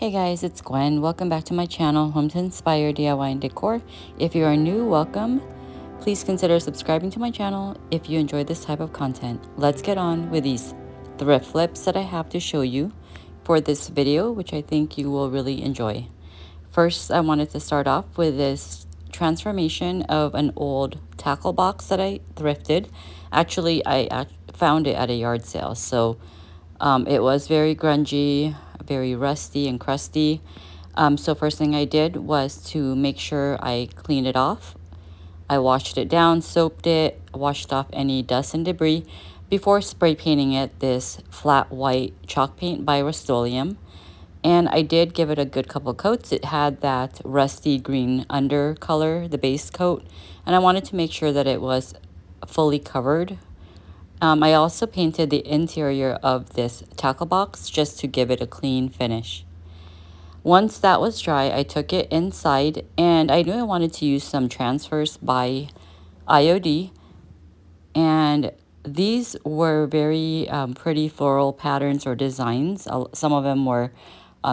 Hey guys, it's Gwen. Welcome back to my channel, Home to Inspire DIY and Decor. If you are new, welcome. Please consider subscribing to my channel if you enjoy this type of content. Let's get on with these thrift flips that I have to show you for this video, which I think you will really enjoy. First, I wanted to start off with this transformation of an old tackle box that I thrifted. Actually, I found it at a yard sale, so it was very grungy, very rusty and crusty. So first thing I did was to make sure I cleaned it off. I washed it down, soaped it, washed off any dust and debris before spray painting it this flat white chalk paint by Rust-Oleum. And I did give it a good couple coats. It had that rusty green under color, the base coat, and I wanted to make sure that it was fully covered. I also painted the interior of this tackle box just to give it a clean finish. Once that was dry, I took it inside, and I knew I wanted to use some transfers by IOD, and these were very pretty floral patterns or designs. Some of them were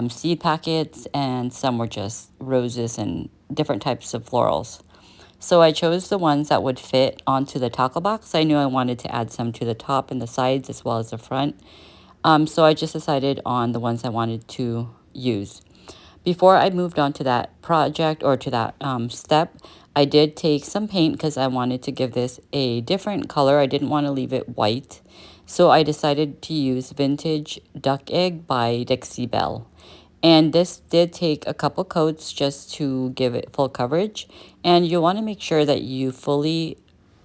seed packets, and some were just roses and different types of florals. So I chose the ones that would fit onto the tackle box. I knew I wanted to add some to the top and the sides as well as the front. So I just decided on the ones I wanted to use. Before I moved on to that project or to that step, I did take some paint because I wanted to give this a different color. I didn't want to leave it white. So I decided to use Vintage Duck Egg by Dixie Belle. And this did take a couple coats just to give it full coverage. And you want to make sure that you fully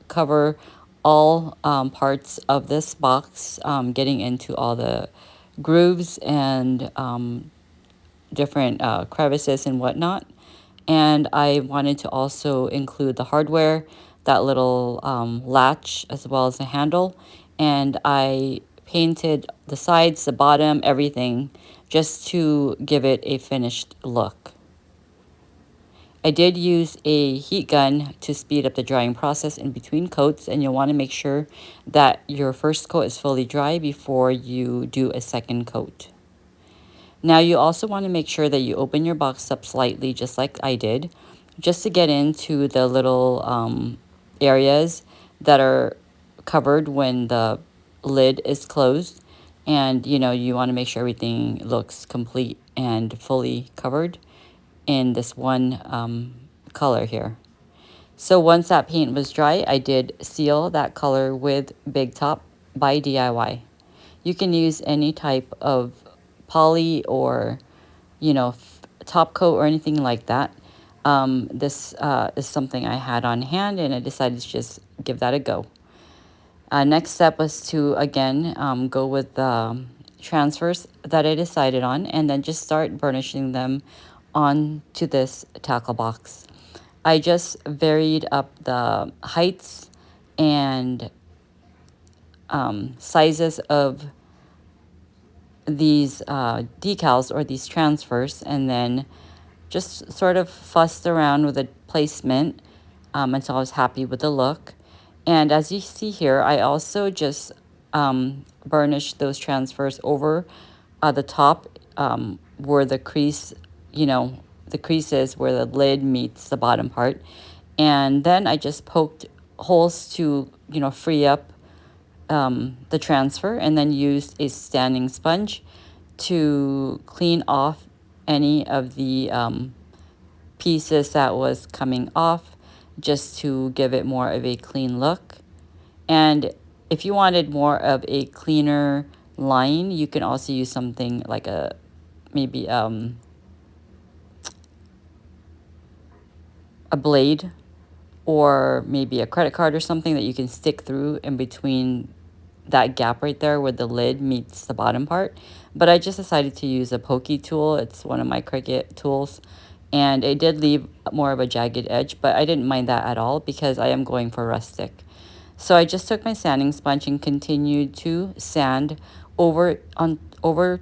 cover all parts of this box, getting into all the grooves and different crevices and whatnot. And I wanted to also include the hardware, that little latch, as well as the handle. And I painted the sides, the bottom, everything, just to give it a finished look. I did use a heat gun to speed up the drying process in between coats, and you'll want to make sure that your first coat is fully dry before you do a second coat. Now you also want to make sure that you open your box up slightly, just like I did, just to get into the little areas that are covered when the lid is closed. And you want to make sure everything looks complete and fully covered in this one color here. So once that paint was dry, I did seal that color with Big Top by DIY. You can use any type of poly or, top coat or anything like that. This is something I had on hand, and I decided to just give that a go. Next step was to, again, go with the transfers that I decided on, and then just start burnishing them onto this tackle box. I just varied up the heights and sizes of these decals or these transfers, and then just sort of fussed around with the placement until I was happy with the look. And as you see here, I also just burnished those transfers over the top where the crease, the creases where the lid meets the bottom part. And then I just poked holes to, free up the transfer, and then used a standing sponge to clean off any of the pieces that was coming off, just to give it more of a clean look. And if you wanted more of a cleaner line, you can also use something like maybe a blade or maybe a credit card or something that you can stick through in between that gap right there where the lid meets the bottom part. But I just decided to use a pokey tool. It's one of my Cricut tools, and it did leave more of a jagged edge, but I didn't mind that at all because I am going for rustic. So I just took my sanding sponge and continued to sand over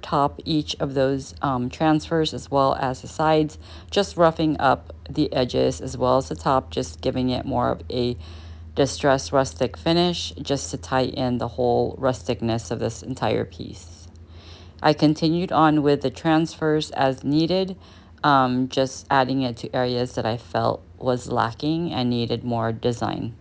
top each of those transfers, as well as the sides, just roughing up the edges as well as the top, just giving it more of a distressed rustic finish, just to tie in the whole rusticness of this entire piece. I continued on with the transfers as needed, just adding it to areas that I felt was lacking and needed more design.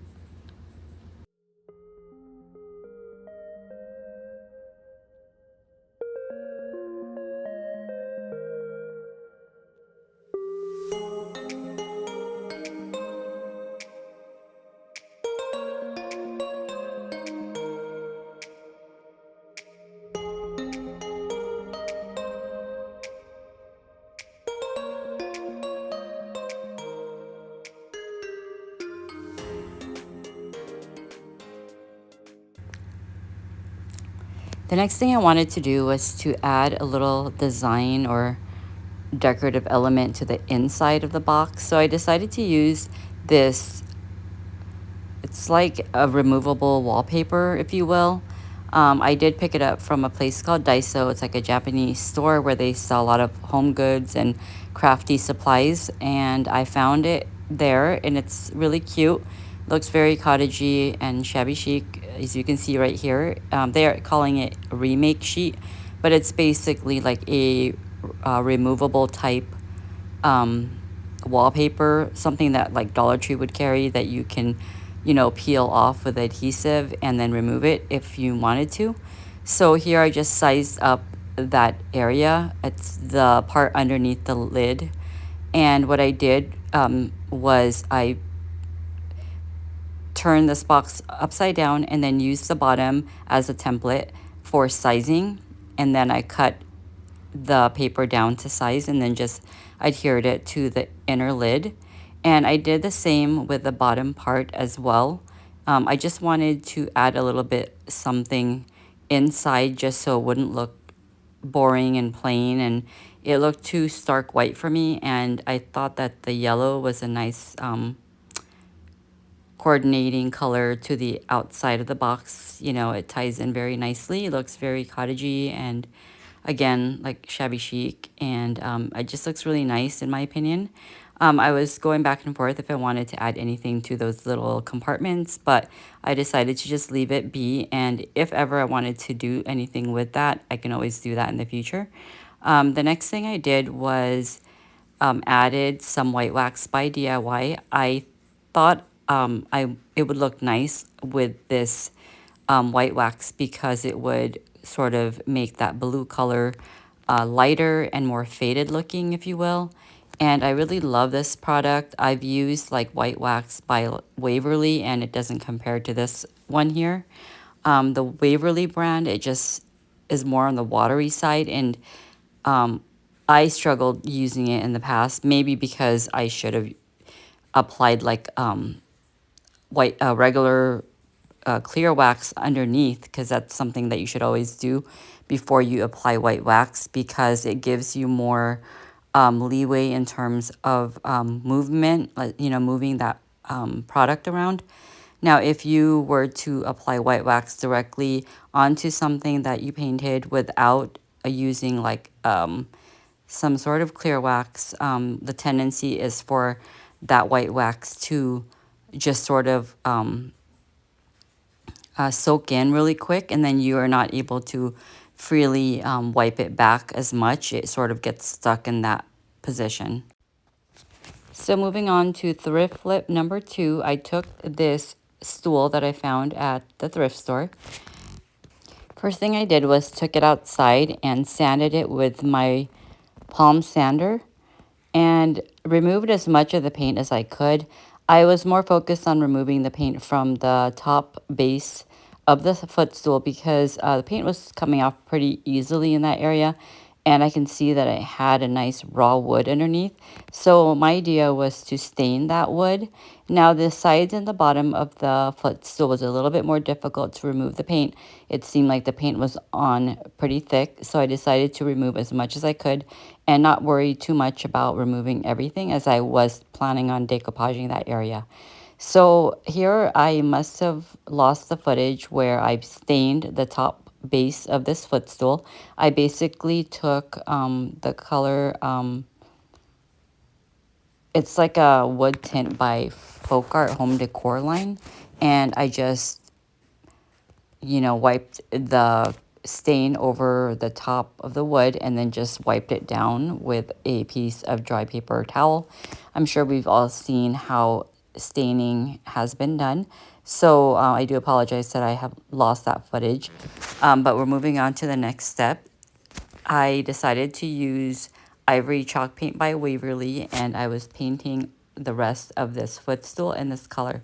The next thing I wanted to do was to add a little design or decorative element to the inside of the box. So I decided to use this, it's like a removable wallpaper, if you will. I did pick it up from a place called Daiso. It's like a Japanese store where they sell a lot of home goods and crafty supplies. And I found it there, and it's really cute. Looks very cottagey and shabby chic, as you can see right here. They are calling it a remake sheet, but it's basically like a removable type um, wallpaper, something that like Dollar Tree would carry that you can, you know, peel off with adhesive and then remove it if you wanted to. So here I just sized up that area. It's the part underneath the lid. And what I did was I turned this box upside down and then used the bottom as a template for sizing. And then I cut the paper down to size and then just adhered it to the inner lid. And I did the same with the bottom part as well. I just wanted to add a little bit something inside just so it wouldn't look boring and plain, and it looked too stark white for me, and I thought that the yellow was a nice coordinating color to the outside of the box. You know, it ties in very nicely. It looks very cottagey and again, like shabby chic, and it just looks really nice in my opinion. I was going back and forth if I wanted to add anything to those little compartments, but I decided to just leave it be, and if ever I wanted to do anything with that, I can always do that in the future. The next thing I did was added some white wax by DIY. I thought it would look nice with this white wax because it would sort of make that blue color lighter and more faded looking, if you will. And I really love this product. I've used like white wax by Waverly, and it doesn't compare to this one here. The Waverly brand, it just is more on the watery side, and I struggled using it in the past, maybe because I should have applied like white regular clear wax underneath, because that's something that you should always do before you apply white wax, because it gives you more leeway in terms of movement, like, you know, moving that product around. Now, if you were to apply white wax directly onto something that you painted without using like some sort of clear wax, the tendency is for that white wax to just sort of soak in really quick, and then you are not able to freely wipe it back as much. It sort of gets stuck in that position. So moving on to thrift flip number 2, I took this stool that I found at the thrift store. First thing I did was took it outside and sanded it with my palm sander and removed as much of the paint as I could. I was more focused on removing the paint from the top base of the footstool because the paint was coming off pretty easily in that area, and I can see that it had a nice raw wood underneath. So my idea was to stain that wood. Now the sides and the bottom of the footstool was a little bit more difficult to remove the paint. It seemed like the paint was on pretty thick, so I decided to remove as much as I could and not worry too much about removing everything, as I was planning on decoupaging that area. So here I must have lost the footage where I stained the top base of this footstool. I basically took the color, it's like a wood tint by Folk Art Home Decor line, and I just, you know, wiped the stain over the top of the wood and then just wiped it down with a piece of dry paper towel. I'm sure we've all seen how staining has been done. So I do apologize that I have lost that footage. But we're moving on to the next step. I decided to use Ivory chalk paint by Waverly, and I was painting the rest of this footstool in this color.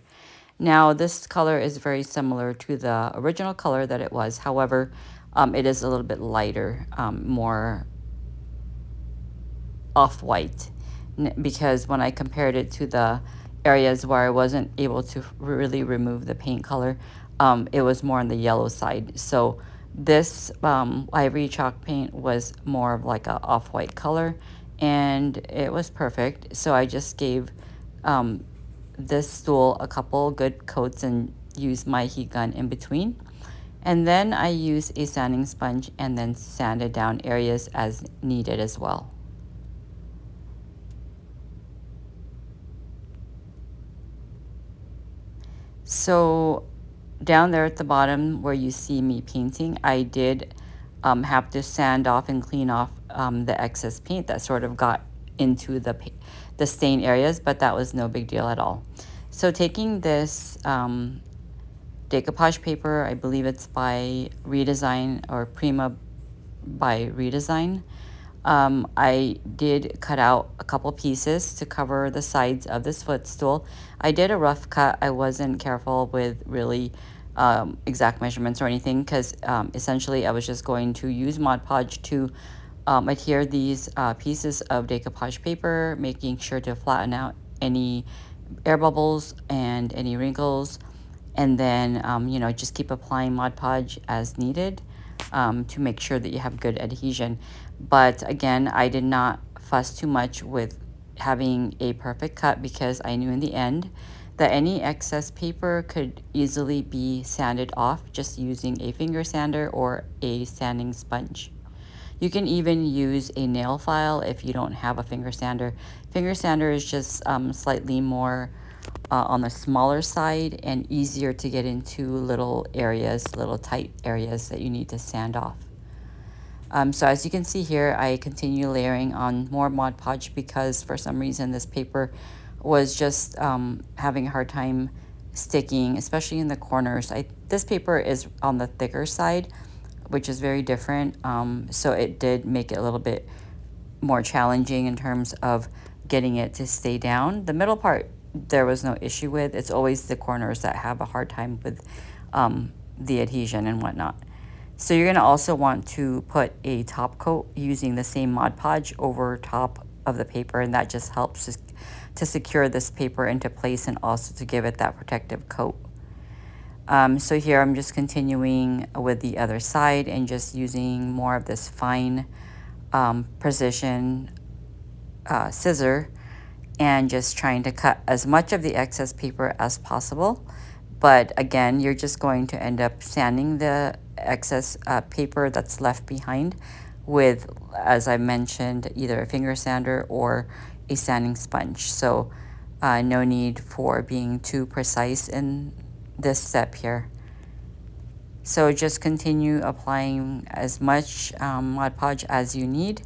Now, this color is very similar to the original color that it was. However, it is a little bit lighter, more off-white, because when I compared it to the areas where I wasn't able to really remove the paint color, it was more on the yellow side. So this Ivory chalk paint was more of like a off-white color, and it was perfect. So I just gave this stool a couple good coats and used my heat gun in between. And then I used a sanding sponge and then sanded down areas as needed as well. So down there at the bottom where you see me painting, I did have to sand off and clean off the excess paint that sort of got into the stain areas, but that was no big deal at all. So taking this decoupage paper, I believe it's by Redesign or Prima by Redesign, I did cut out a couple pieces to cover the sides of this footstool. I did a rough cut. I wasn't careful with really exact measurements or anything, because essentially I was just going to use Mod Podge to adhere these pieces of decoupage paper, making sure to flatten out any air bubbles and any wrinkles, and then you know, just keep applying Mod Podge as needed to make sure that you have good adhesion. But again, I did not fuss too much with having a perfect cut, because I knew in the end that any excess paper could easily be sanded off just using a finger sander or a sanding sponge. You can even use a nail file if you don't have a finger sander. Finger sander is just slightly more on the smaller side and easier to get into little areas, little tight areas that you need to sand off. So as you can see here, I continue layering on more Mod Podge because for some reason this paper was just having a hard time sticking, especially in the corners. This paper is on the thicker side, which is very different. So it did make it a little bit more challenging in terms of getting it to stay down. The middle part, there was no issue with. It's always the corners that have a hard time with the adhesion and whatnot. So you're gonna also want to put a top coat using the same Mod Podge over top of the paper, and that just helps to secure this paper into place and also to give it that protective coat. So here I'm just continuing with the other side and just using more of this fine precision scissor and just trying to cut as much of the excess paper as possible. But again, you're just going to end up sanding the excess paper that's left behind with, as I mentioned, either a finger sander or a sanding sponge. So no need for being too precise in this step here. So just continue applying as much Mod Podge as you need,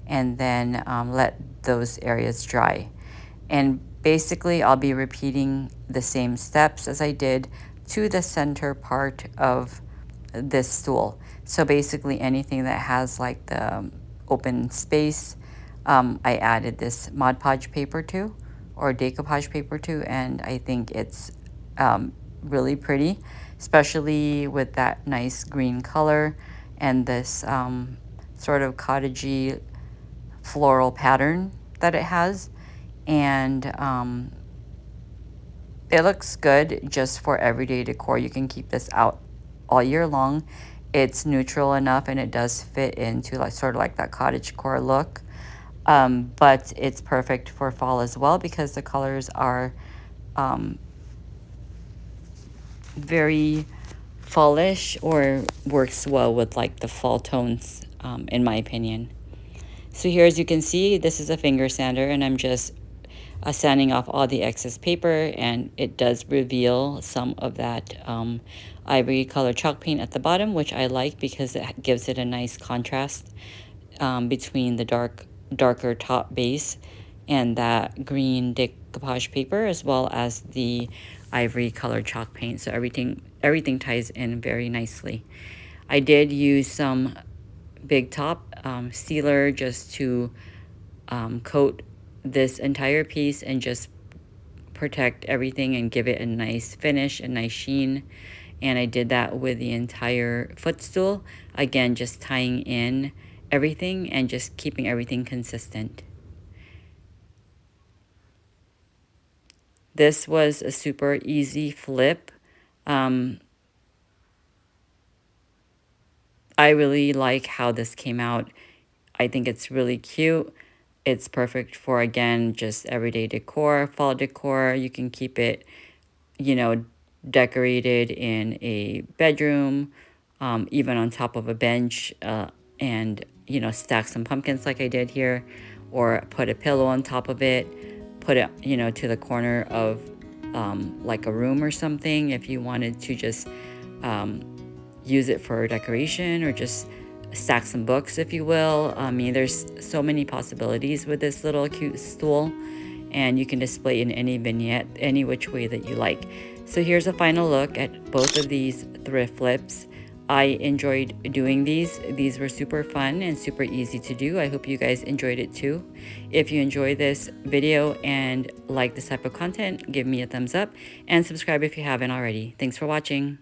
and then let those areas dry. And basically I'll be repeating the same steps as I did to the center part of this stool. So basically anything that has like the open space, I added this Mod Podge paper to, or decoupage paper to, and I think it's really pretty, especially with that nice green color and this sort of cottagey floral pattern that it has. And it looks good just for everyday decor. You can keep this out all year long. It's neutral enough and it does fit into like sort of like that cottage core look. But it's perfect for fall as well because the colors are very fallish, or works well with like the fall tones, in my opinion. So here, as you can see, this is a finger sander, and I'm just sanding off all the excess paper, and it does reveal some of that ivory color chalk paint at the bottom, which I like because it gives it a nice contrast between the darker top base and that green decoupage paper, as well as the ivory color chalk paint. So everything ties in very nicely. I did use some big top sealer just to coat this entire piece and just protect everything and give it a nice finish, a nice sheen. And I did that with the entire footstool. Again, just tying in everything and just keeping everything consistent. This was a super easy flip. I really like how this came out. I think it's really cute. It's perfect for, again, just everyday decor, fall decor. You can keep it, you know, decorated in a bedroom, even on top of a bench, and, you know, stack some pumpkins like I did here, or put a pillow on top of it, put it, you know, to the corner of like a room or something if you wanted to just use it for decoration, or just stack some books, if you will. I mean, there's so many possibilities with this little cute stool, and you can display in any vignette, any which way that you like. So here's a final look at both of these thrift flips. I enjoyed doing these. These were super fun and super easy to do. I hope you guys enjoyed it too. If you enjoyed this video and like this type of content, give me a thumbs up and subscribe if you haven't already. Thanks for watching.